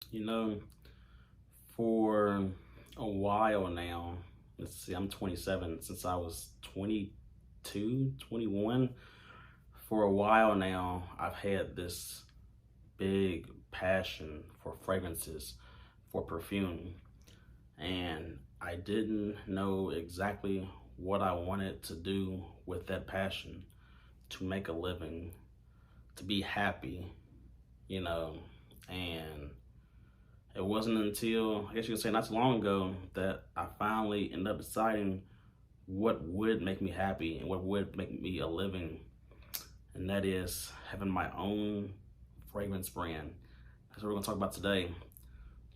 You know, for a while now, let's see, I'm 27, since I was 22, 21. For a while now, I've had this big passion for fragrances, for perfume, and I didn't know exactly what I wanted to do with that passion, to make a living, to be happy, you know, and it wasn't until, I guess you could say, not too long ago that I finally ended up deciding what would make me happy and what would make me a living. And that is having my own fragrance brand. That's what we're gonna talk about today.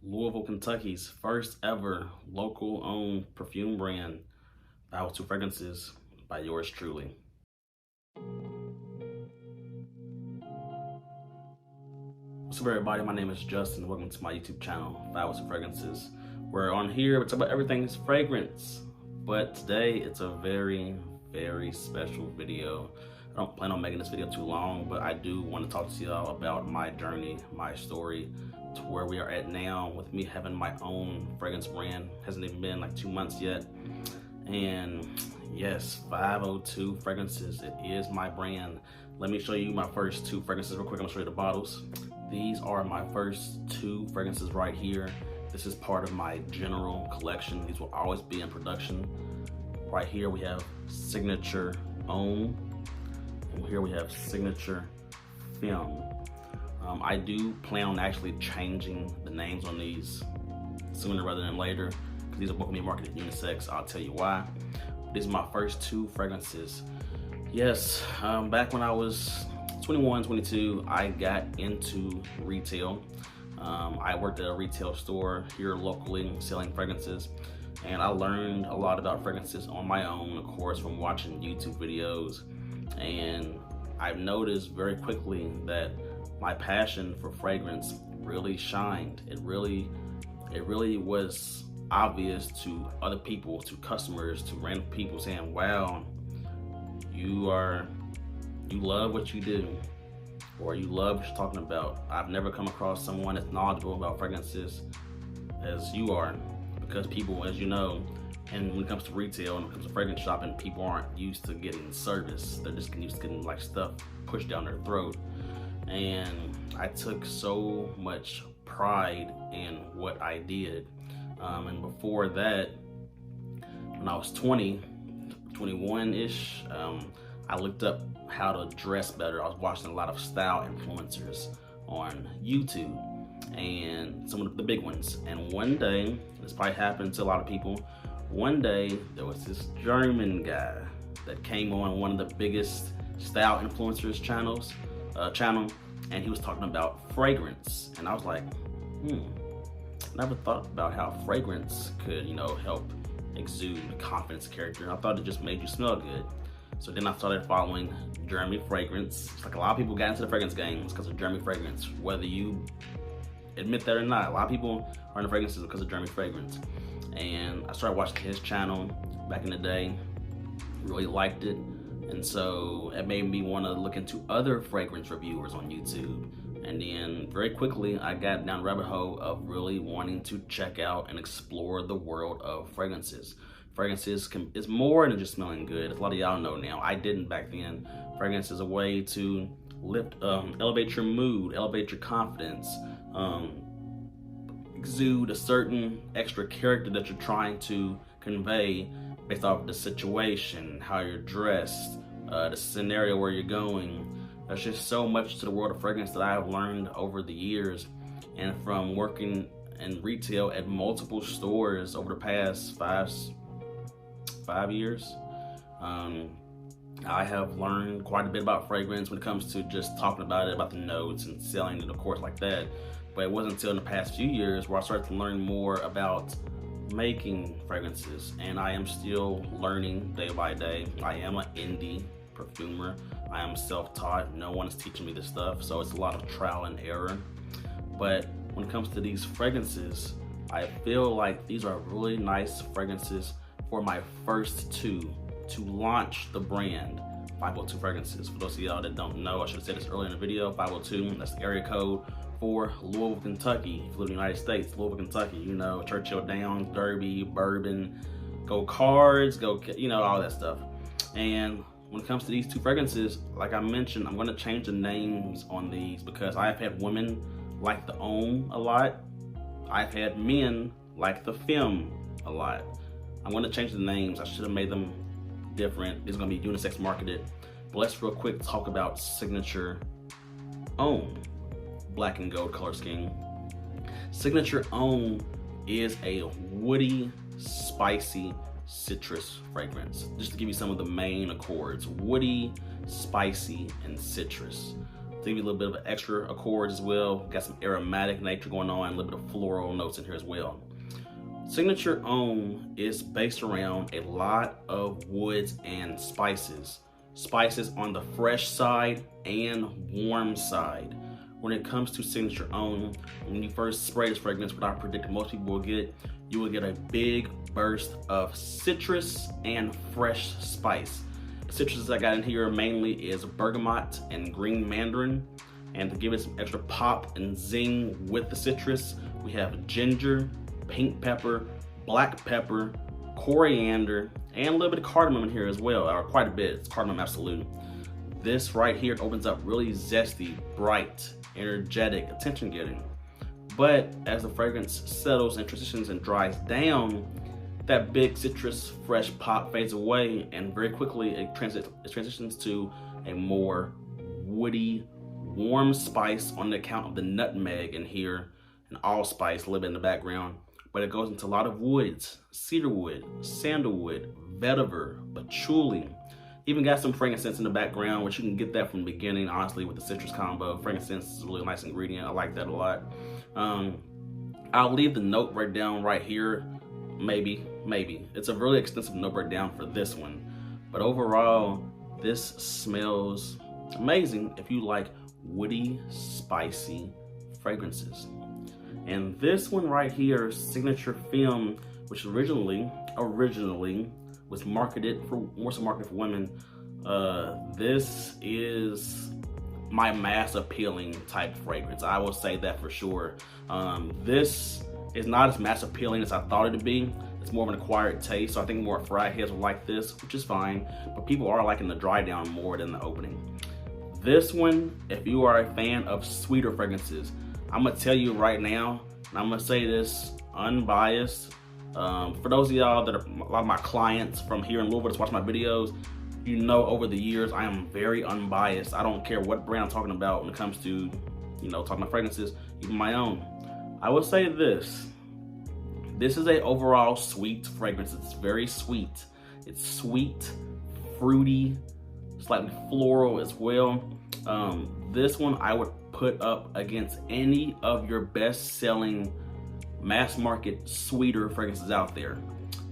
Louisville, Kentucky's first ever local owned perfume brand, Vow to Fragrances, by yours truly. What's up, everybody? My name is Justin. Welcome to my YouTube channel, Flowers and Fragrances. We're on here, we talk about everything's fragrance. But today, it's a very, very special video. I don't plan on making this video too long, but I do want to talk to y'all about my journey, my story, to where we are at now with me having my own fragrance brand. Hasn't even been like 2 months yet. And yes, 502 Fragrances, it is my brand. Let me show you my first two fragrances real quick. I'm gonna show you the bottles. These are my first two fragrances right here. This is part of my general collection. These will always be in production. Right here we have Signature Homme, and here we have Signature Femme. I do plan on actually changing the names on these sooner rather than later, because these are both gonna be marketed unisex. I'll tell you why. These are my first two fragrances. Yes, back when I was 21, 22, I got into retail. I worked at a retail store here locally selling fragrances, and I learned a lot about fragrances on my own, of course, from watching YouTube videos. And I've noticed very quickly that my passion for fragrance really shined. It really was obvious to other people, to customers, to random people, saying, wow, you love what you do, or you love what you're talking about. I've never come across someone as knowledgeable about fragrances as you are, because people, as you know, and when it comes to retail and when it comes to fragrance shopping, people aren't used to getting service. They're just used to getting like stuff pushed down their throat. And I took so much pride in what I did. And before that, when I was 20, 21-ish, I looked up how to dress better. I was watching a lot of style influencers on YouTube, and some of the big ones. And one day, this probably happened to a lot of people, one day there was this German guy that came on one of the biggest style influencers channel, and he was talking about fragrance. And I was like, never thought about how fragrance could, help exude confidence, character. I thought it just made you smell good. So then I started following German fragrance. It's like a lot of people got into the fragrance game because of German fragrance, whether you admit that or not. A lot of people are in the fragrances because of German fragrance. And I started watching his channel back in the day, really liked it. And so it made me want to look into other fragrance reviewers on YouTube. And then very quickly, I got down the rabbit hole of really wanting to check out and explore the world of fragrances. Fragrances is more than just smelling good. As a lot of y'all know now. I didn't back then. Fragrance is a way to lift, elevate your mood, elevate your confidence, exude a certain extra character that you're trying to convey based off the situation, how you're dressed, the scenario where you're going. There's just so much to the world of fragrance that I have learned over the years, and from working in retail at multiple stores over the past five years, I have learned quite a bit about fragrance when it comes to just talking about it, about the notes and selling it, of course, like that. But it wasn't until in the past few years where I started to learn more about making fragrances, and I am still learning day by day. I am an indie perfumer. I am self-taught. No one is teaching me this stuff, so it's a lot of trial and error. But when it comes to these fragrances, I feel like these are really nice fragrances for my first two to launch the brand, 502 Fragrances. For those of y'all that don't know, I should have said this earlier in the video, 502, that's the area code for Louisville, Kentucky. If you live in the United States, Louisville, Kentucky, you know, Churchill Downs, Derby, Bourbon, go Cards, go, you know, all that stuff. And when it comes to these two fragrances, like I mentioned, I'm gonna change the names on these because I've had women like the Homme a lot. I've had men like the Femme a lot. I'm gonna change the names. I should have made them different. It's gonna be unisex marketed. But let's real quick talk about Signature Homme black and gold color scheme. Signature Homme is a woody, spicy citrus fragrance. Just to give you some of the main accords: woody, spicy, and citrus. To give you a little bit of extra accords as well. Got some aromatic nature going on, a little bit of floral notes in here as well. Signature Homme is based around a lot of woods and spices. Spices on the fresh side and warm side. When it comes to Signature Homme, when you first spray this fragrance, what I predict most people will get, you will get a big burst of citrus and fresh spice. The citruses I got in here mainly is bergamot and green mandarin. And to give it some extra pop and zing with the citrus, we have ginger, pink pepper, black pepper, coriander, and a little bit of cardamom in here as well, or quite a bit. It's cardamom absolute. This right here opens up really zesty, bright, energetic, attention-getting. But as the fragrance settles and transitions and dries down, that big citrus fresh pop fades away, and very quickly it transitions to a more woody, warm spice on the account of the nutmeg in here, and allspice a little bit in the background. But it goes into a lot of woods: cedarwood, sandalwood, vetiver, patchouli. Even got some frankincense in the background, which you can get that from the beginning, honestly, with the citrus combo. Frankincense is a really nice ingredient. I like that a lot. I'll leave the note breakdown right here. Maybe. It's a really extensive note breakdown for this one. But overall, this smells amazing if you like woody, spicy fragrances. And this one right here, Signature Femme, which originally was marketed for women. This is my mass appealing type fragrance. I will say that for sure. This is not as mass appealing as I thought it would be. It's more of an acquired taste, so I think more fry heads will like this, which is fine. But people are liking the dry down more than the opening. This one, if you are a fan of sweeter fragrances, I'm gonna tell you right now, and I'm gonna say this unbiased. For those of y'all that are a lot of my clients from here in Louisville that's watch my videos, you know over the years I am very unbiased. I don't care what brand I'm talking about when it comes to, you know, talking about fragrances, even my own. I will say this. This is a overall sweet fragrance. It's very sweet. It's sweet, fruity, slightly floral as well. This one I would put up against any of your best-selling mass market sweeter fragrances out there.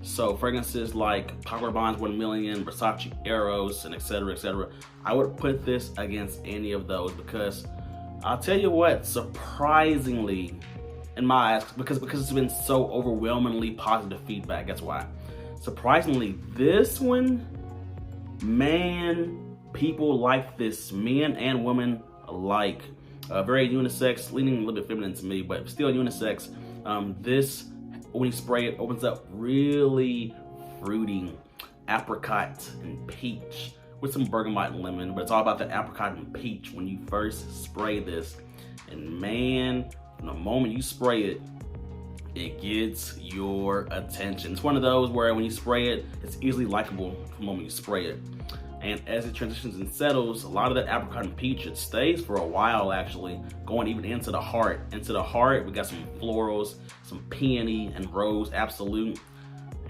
So fragrances like Power Bonds 1 Million, Versace Eros, and etc. I would put this against any of those because I'll tell you what, surprisingly, in my eyes, because it's been so overwhelmingly positive feedback, that's why. Surprisingly, this one, man, people like this, men and women alike. Very unisex, leaning a little bit feminine to me, but still unisex. This, when you spray it, opens up really fruity apricot and peach with some bergamot and lemon, but it's all about the apricot and peach when you first spray this. And man, from the moment you spray it, it gets your attention. It's one of those where when you spray it, it's easily likable from the moment you spray it. And as it transitions and settles, a lot of that apricot and peach, it stays for a while actually, going even into the heart. Into the heart, we got some florals, some peony and rose absolute.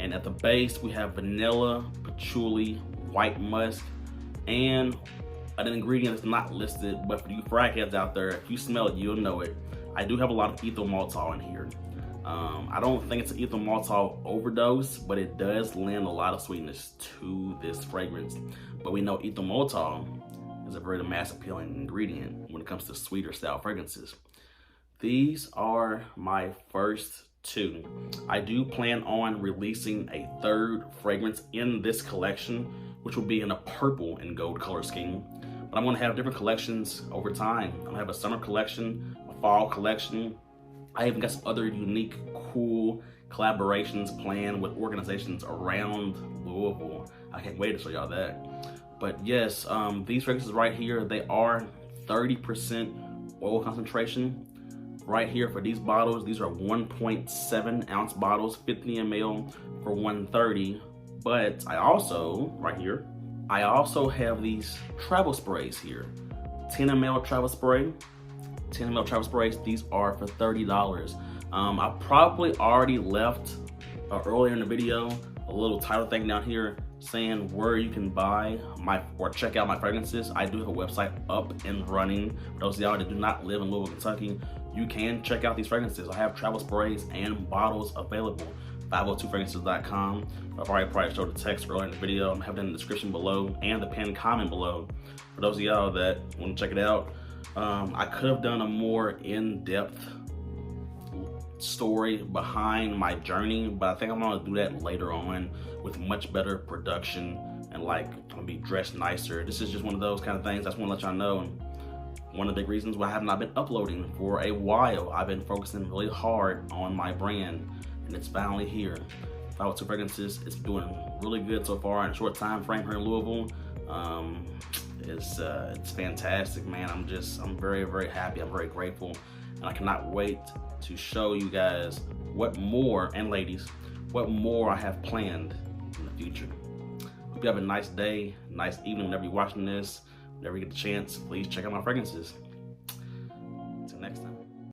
And at the base, we have vanilla, patchouli, white musk, and an ingredient that's not listed, but for you frag heads out there, if you smell it, you'll know it. I do have a lot of ethyl maltol in here. I don't think it's an ethyl maltol overdose, but it does lend a lot of sweetness to this fragrance. But we know ethyl maltol is a very mass appealing ingredient when it comes to sweeter style fragrances. These are my first two. I do plan on releasing a third fragrance in this collection, which will be in a purple and gold color scheme. But I'm gonna have different collections over time. I'm gonna have a summer collection, a fall collection. I even got some other unique, cool collaborations planned with organizations around Louisville. I can't wait to show y'all that. But yes, these fragrances right here, they are 30% oil concentration. Right here for these bottles, these are 1.7 ounce bottles, 50 ml for $130. But I also, right here, I also have these travel sprays here. 10 ml travel spray, 10 ml travel sprays, these are for $30. I probably already left earlier in the video a little title thing down here saying where you can buy or check out my fragrances. I do have a website up and running. For those of y'all that do not live in Louisville, Kentucky, you can check out these fragrances. I have travel sprays and bottles available. 502fragrances.com. I've already probably showed the text earlier in the video. I'm having it in the description below and the pinned comment below. For those of y'all that want to check it out, I could have done a more in-depth story behind my journey, but I think I'm gonna do that later on with much better production and like I'm gonna be dressed nicer. This is just one of those kind of things I just want to let y'all know. One of the big reasons why I have not been uploading for a while. I've been focusing really hard on my brand, and it's finally here. 502 Fragrances is doing really good so far in a short time frame here in Louisville. It's fantastic, man. I'm very, very happy. I'm very grateful, and I cannot wait to show you guys what more, and ladies, what more I have planned in the future. Hope you have a nice day, nice evening whenever you're watching this. Whenever you get the chance, please check out my fragrances.